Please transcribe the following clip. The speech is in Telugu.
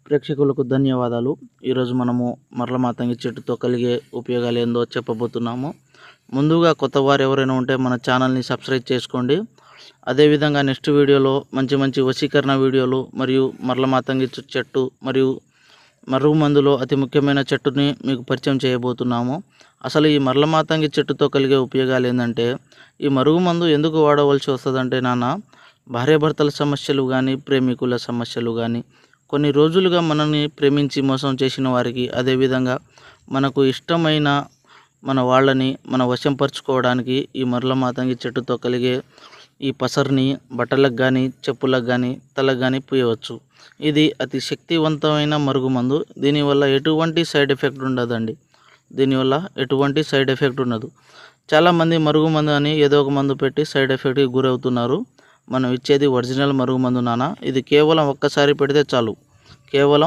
ప్రేక్షకులకు ధన్యవాదాలు. ఈరోజు మనము మరల మాతంగి చెట్టుతో కలిగే ఉపయోగాలు ఏందో చెప్పబోతున్నాము. ముందుగా కొత్త వారు ఎవరైనా ఉంటే మన ఛానల్ని సబ్స్క్రైబ్ చేసుకోండి. అదేవిధంగా నెక్స్ట్ వీడియోలో మంచి మంచి వశీకరణ వీడియోలు మరియు మరల మాతంగి చెట్టు మరియు మరుగు మందులో అతి ముఖ్యమైన చెట్టుని మీకు పరిచయం చేయబోతున్నాము. అసలు ఈ మరల మాతంగి చెట్టుతో కలిగే ఉపయోగాలు ఏంటంటే, ఈ మరుగు మందు ఎందుకు వాడవలసి వస్తుందంటే భార్యాభర్తల సమస్యలు కానీ, ప్రేమికుల సమస్యలు కానీ, కొన్ని రోజులుగా మనల్ని ప్రేమించి మోసం చేసిన వారికి, అదేవిధంగా మనకు ఇష్టమైన మన వాళ్ళని మన వశంపరచుకోవడానికి ఈ మరల మాతంగి చెట్టుతో కలిగే ఈ పసర్ని బట్టలకు కానీ, చెప్పులకు కానీ, తలకు కానీ పూయవచ్చు. ఇది అతి శక్తివంతమైన మరుగుమందు. దీనివల్ల ఎటువంటి సైడ్ ఎఫెక్ట్ ఉండదండి. దీనివల్ల ఎటువంటి సైడ్ ఎఫెక్ట్ ఉండదు. చాలామంది మరుగుమందు అని ఏదో ఒక మందు పెట్టి సైడ్ ఎఫెక్ట్కి గురవుతున్నారు. మనం ఇచ్చేది ఒరిజినల్ మరుగుమందు ఇది కేవలం ఒక్కసారి పెడితే చాలు. కేవలం